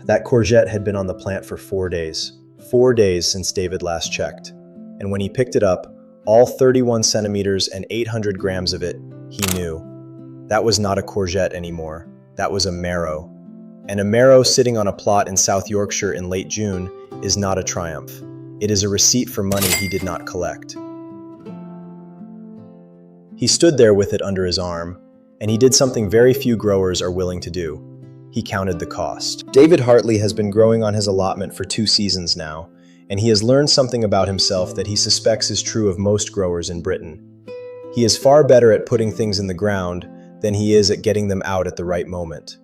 That courgette had been on the plant for 4 days. 4 days since David last checked. And when he picked it up, all 31 centimeters and 800 grams of it, he knew. That was not a courgette anymore. That was a marrow. And a marrow sitting on a plot in South Yorkshire in late June is not a triumph. It is a receipt for money he did not collect. He stood there with it under his arm, and he did something very few growers are willing to do. He counted the cost. David Hartley has been growing on his allotment for 2 seasons now, and he has learned something about himself that he suspects is true of most growers in Britain. He is far better at putting things in the ground than he is at getting them out at the right moment.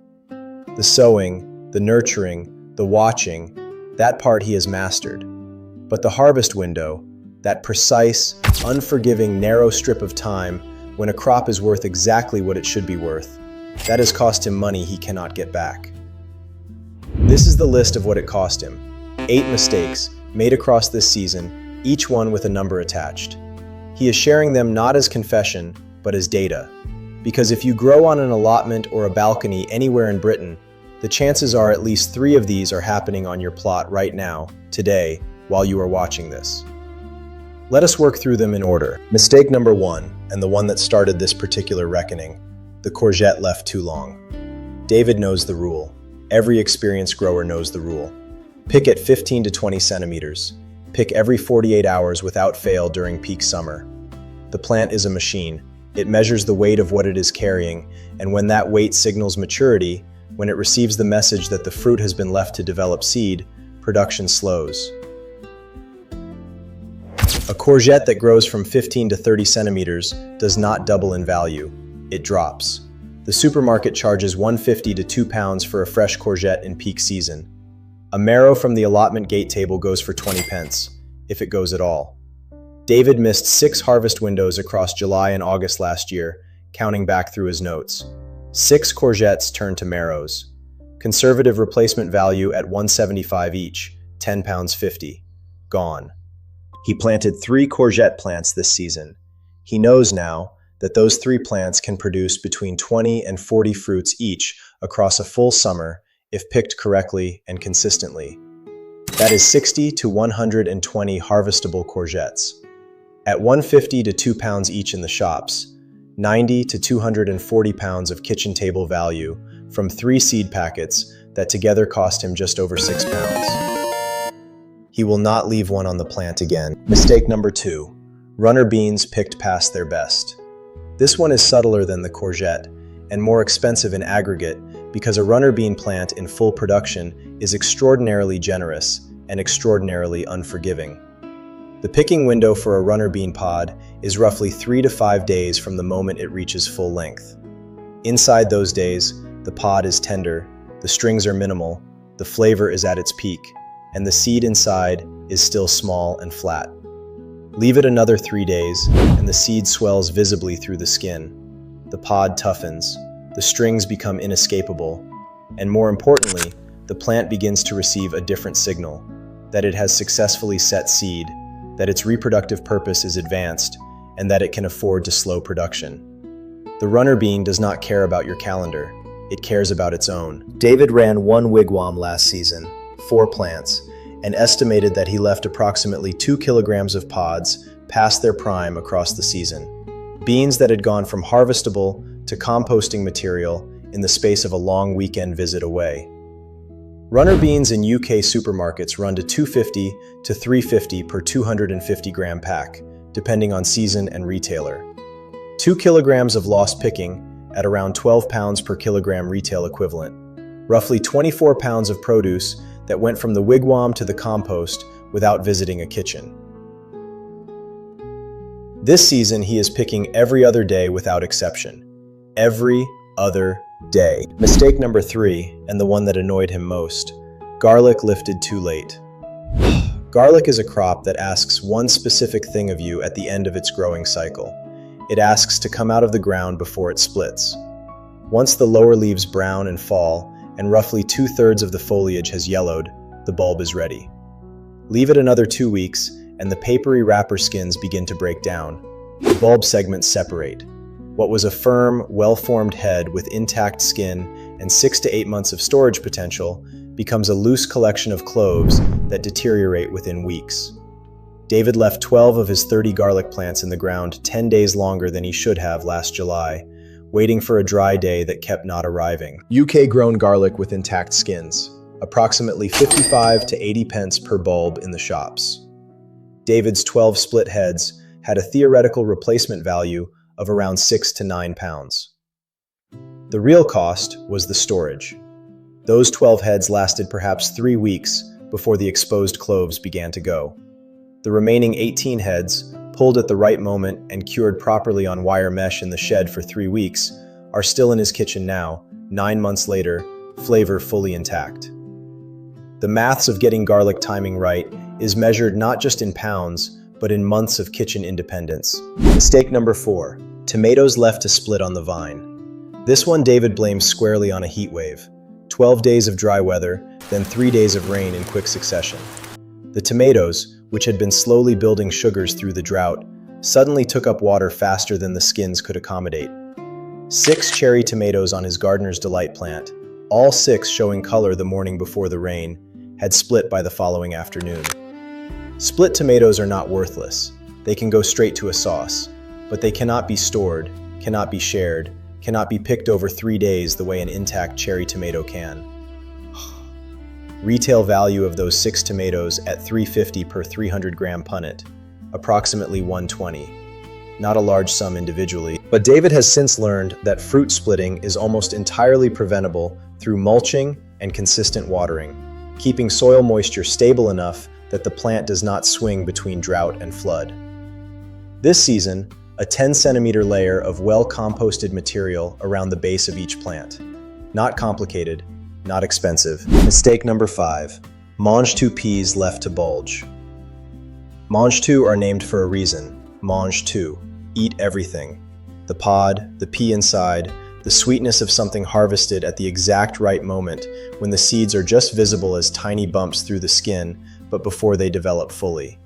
The sowing, the nurturing, the watching, that part he has mastered. But the harvest window, that precise, unforgiving, narrow strip of time when a crop is worth exactly what it should be worth, that has cost him money he cannot get back. This is the list of what it cost him. 8 mistakes made across this season, each one with a number attached. He is sharing them not as confession, but as data. Because if you grow on an allotment or a balcony anywhere in Britain, the chances are at least 3 of these are happening on your plot right now, today, while you are watching this. Let us work through them in order. Mistake number 1, and the one that started this particular reckoning, the courgette left too long. David knows the rule. Every experienced grower knows the rule. Pick at 15 to 20 centimeters. Pick every 48 hours without fail during peak summer. The plant is a machine. It measures the weight of what it is carrying, and when that weight signals maturity, when it receives the message that the fruit has been left to develop seed, production slows. A courgette that grows from 15 to 30 centimeters does not double in value. It drops. The supermarket charges £1.50 to £2 for a fresh courgette in peak season. A marrow from the allotment gate table goes for 20 pence, if it goes at all. David missed 6 harvest windows across July and August last year, counting back through his notes. 6 courgettes turned to marrows. Conservative replacement value at £1.75 each, £10.50. Gone. He planted 3 courgette plants this season. He knows now that those 3 plants can produce between 20 and 40 fruits each across a full summer if picked correctly and consistently. That is 60 to 120 harvestable courgettes. At £1.50 to £2 each in the shops, 90 to 240 pounds of kitchen table value from 3 seed packets that together cost him just over £6. He will not leave one on the plant again. Mistake number 2, runner beans picked past their best. This one is subtler than the courgette and more expensive in aggregate because a runner bean plant in full production is extraordinarily generous and extraordinarily unforgiving. The picking window for a runner bean pod is roughly 3 to 5 days from the moment it reaches full length. Inside those days, the pod is tender, the strings are minimal, the flavor is at its peak, and the seed inside is still small and flat. Leave it another 3 days, and the seed swells visibly through the skin. The pod toughens, the strings become inescapable, and more importantly, the plant begins to receive a different signal, that it has successfully set seed, that its reproductive purpose is advanced, and that it can afford to slow production. The runner bean does not care about your calendar, it cares about its own. David ran 1 wigwam last season, 4 plants, and estimated that he left approximately 2 kilograms of pods past their prime across the season. Beans that had gone from harvestable to composting material in the space of a long weekend visit away. Runner beans in UK supermarkets run to $2.50 to $3.50 per 250 gram pack, depending on season and retailer. 2 kilograms of lost picking at around 12 pounds per kilogram retail equivalent. Roughly 24 pounds of produce that went from the wigwam to the compost without visiting a kitchen. This season, he is picking every other day without exception. Every other day. Mistake number 3, and the one that annoyed him most. Garlic lifted too late. Garlic is a crop that asks one specific thing of you at the end of its growing cycle. It asks to come out of the ground before it splits. Once the lower leaves brown and fall, and roughly 2/3 of the foliage has yellowed, the bulb is ready. Leave it another 2 weeks, and the papery wrapper skins begin to break down. The bulb segments separate. What was a firm, well-formed head with intact skin and 6 to 8 months of storage potential becomes a loose collection of cloves that deteriorate within weeks. David left 12 of his 30 garlic plants in the ground 10 days longer than he should have last July, waiting for a dry day that kept not arriving. UK-grown garlic with intact skins, approximately 55 to 80 pence per bulb in the shops. David's 12 split heads had a theoretical replacement value of around 6 to 9 pounds. The real cost was the storage. Those 12 heads lasted perhaps 3 weeks before the exposed cloves began to go. The remaining 18 heads, pulled at the right moment and cured properly on wire mesh in the shed for 3 weeks, are still in his kitchen now, 9 months later, flavor fully intact. The maths of getting garlic timing right is measured not just in pounds, but in months of kitchen independence. Mistake number 4, tomatoes left to split on the vine. This one David blames squarely on a heat wave. 12 days of dry weather, then 3 days of rain in quick succession. The tomatoes, which had been slowly building sugars through the drought, suddenly took up water faster than the skins could accommodate. 6 cherry tomatoes on his gardener's delight plant, all 6 showing color the morning before the rain, had split by the following afternoon. Split tomatoes are not worthless. They can go straight to a sauce, but they cannot be stored, cannot be shared, cannot be picked over 3 days the way an intact cherry tomato can. Retail value of those 6 tomatoes at $3.50 per 300-gram punnet, approximately $120. Not a large sum individually, but David has since learned that fruit splitting is almost entirely preventable through mulching and consistent watering, keeping soil moisture stable enough that the plant does not swing between drought and flood. This season, a 10-centimeter layer of well-composted material around the base of each plant. Not complicated, not expensive. Mistake number 5, mange tout peas left to bulge. Mange tout are named for a reason. Mange tout, eat everything. The pod, the pea inside, the sweetness of something harvested at the exact right moment when the seeds are just visible as tiny bumps through the skin, but before they develop fully.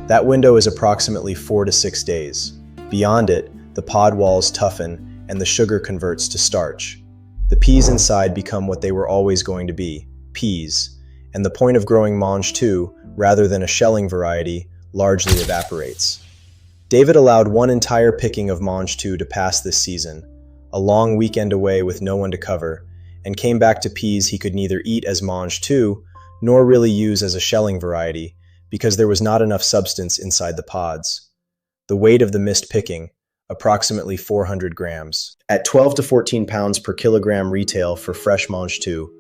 That window is approximately 4 to 6 days. Beyond it, the pod walls toughen and the sugar converts to starch. The peas inside become what they were always going to be, peas, and the point of growing mange tout, rather than a shelling variety, largely evaporates. David allowed one entire picking of mange tout to pass this season, a long weekend away with no one to cover, and came back to peas he could neither eat as mange tout nor really use as a shelling variety because there was not enough substance inside the pods. The weight of the missed picking, approximately 400 grams. At 12 to 14 pounds per kilogram retail for fresh mange tout,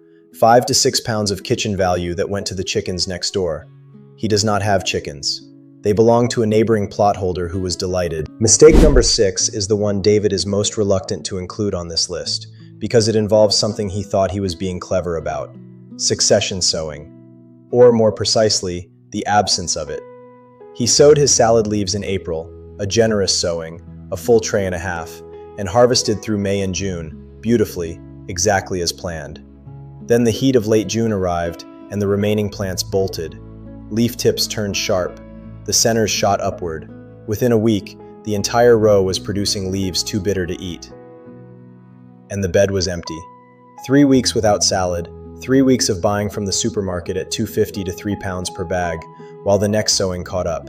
5 to 6 pounds of kitchen value that went to the chickens next door. He does not have chickens. They belong to a neighboring plot holder who was delighted. Mistake number 6 is the one David is most reluctant to include on this list, because it involves something he thought he was being clever about: succession sowing, or more precisely, the absence of it. He sowed his salad leaves in April, a generous sowing, a full tray and a half, and harvested through May and June, beautifully, exactly as planned. Then the heat of late June arrived, and the remaining plants bolted. Leaf tips turned sharp. The centers shot upward. Within a week, the entire row was producing leaves too bitter to eat. And the bed was empty. 3 weeks without salad, 3 weeks of buying from the supermarket at $2.50 to 3 pounds per bag, while the next sowing caught up.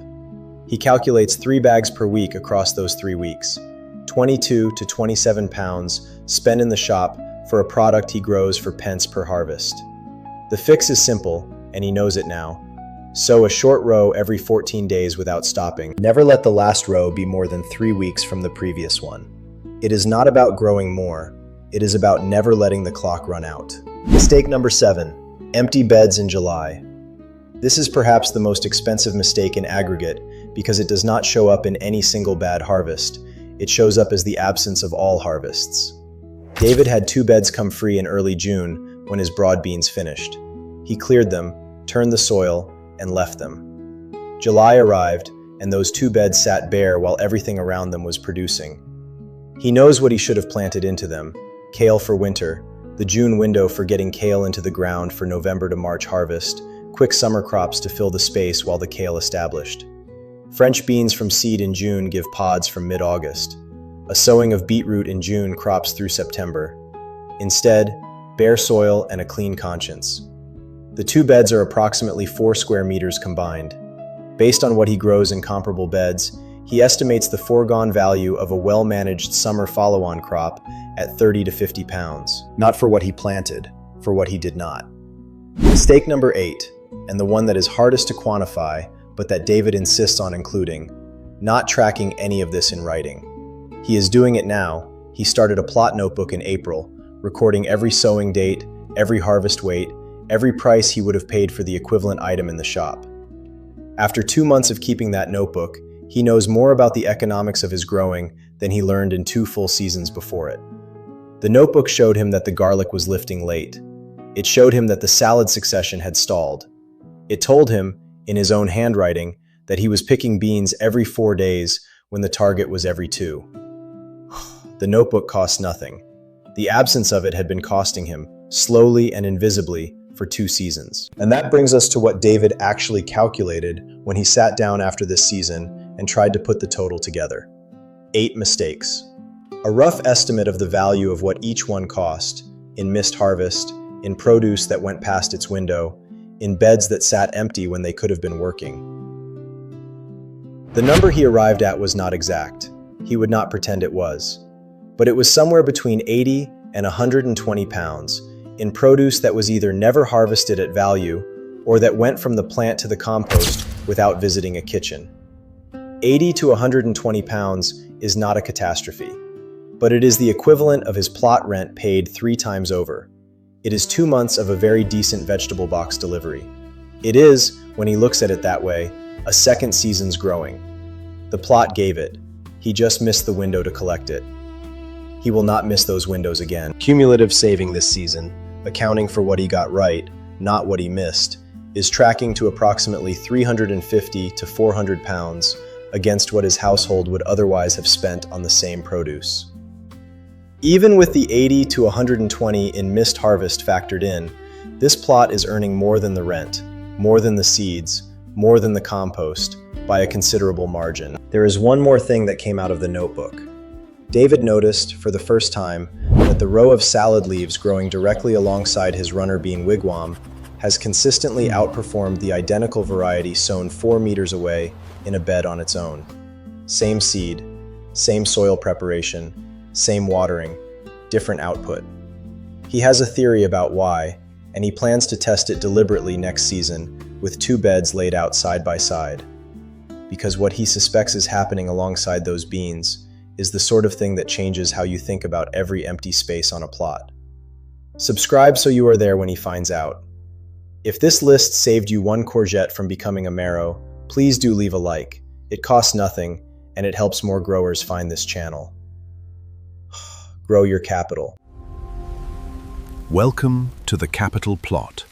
He calculates 3 bags per week across those 3 weeks. 22 to 27 pounds spent in the shop for a product he grows for pence per harvest. The fix is simple, and he knows it now. Sow a short row every 14 days without stopping. Never let the last row be more than 3 weeks from the previous one. It is not about growing more. It is about never letting the clock run out. Mistake number 7, empty beds in July. This is perhaps the most expensive mistake in aggregate because it does not show up in any single bad harvest. It shows up as the absence of all harvests. David had 2 beds come free in early June when his broad beans finished. He cleared them, turned the soil, and left them. July arrived, and those 2 beds sat bare while everything around them was producing. He knows what he should have planted into them: kale for winter, the June window for getting kale into the ground for November to March harvest, quick summer crops to fill the space while the kale established. French beans from seed in June give pods from mid-August. A sowing of beetroot in June crops through September. Instead, bare soil and a clean conscience. The two beds are approximately 4 square meters combined. Based on what he grows in comparable beds, he estimates the foregone value of a well-managed summer follow-on crop at 30 to 50 pounds. Not for what he planted, for what he did not. Mistake number 8, and the one that is hardest to quantify, but that David insists on including, not tracking any of this in writing. He is doing it now. He started a plot notebook in April, recording every sowing date, every harvest weight, every price he would have paid for the equivalent item in the shop. After 2 months of keeping that notebook, he knows more about the economics of his growing than he learned in 2 full seasons before it. The notebook showed him that the garlic was lifting late. It showed him that the salad succession had stalled. It told him, in his own handwriting, that he was picking beans every 4 days when the target was every 2. The notebook cost nothing. The absence of it had been costing him, slowly and invisibly, for 2 seasons. And that brings us to what David actually calculated when he sat down after this season and tried to put the total together. 8 mistakes. A rough estimate of the value of what each one cost, in missed harvest, in produce that went past its window, in beds that sat empty when they could have been working. The number he arrived at was not exact. He would not pretend it was. But it was somewhere between 80 and 120 pounds, in produce that was either never harvested at value or that went from the plant to the compost without visiting a kitchen. 80 to 120 pounds is not a catastrophe, but it is the equivalent of his plot rent paid 3 times over. It is 2 months of a very decent vegetable box delivery. It is, when he looks at it that way, a second season's growing. The plot gave it. He just missed the window to collect it. He will not miss those windows again. Cumulative saving this season, accounting for what he got right, not what he missed, is tracking to approximately 350 to 400 pounds against what his household would otherwise have spent on the same produce. Even with the 80 to 120 in missed harvest factored in, this plot is earning more than the rent, more than the seeds, more than the compost, by a considerable margin. There is one more thing that came out of the notebook. David noticed, for the first time, that the row of salad leaves growing directly alongside his runner bean wigwam has consistently outperformed the identical variety sown 4 meters away in a bed on its own. Same seed, same soil preparation, same watering, different output. He has a theory about why, and he plans to test it deliberately next season with 2 beds laid out side by side. Because what he suspects is happening alongside those beans is the sort of thing that changes how you think about every empty space on a plot. Subscribe so you are there when he finds out. If this list saved you 1 courgette from becoming a marrow, please do leave a like. It costs nothing, and it helps more growers find this channel. Grow your capital. Welcome to the Capital Plot.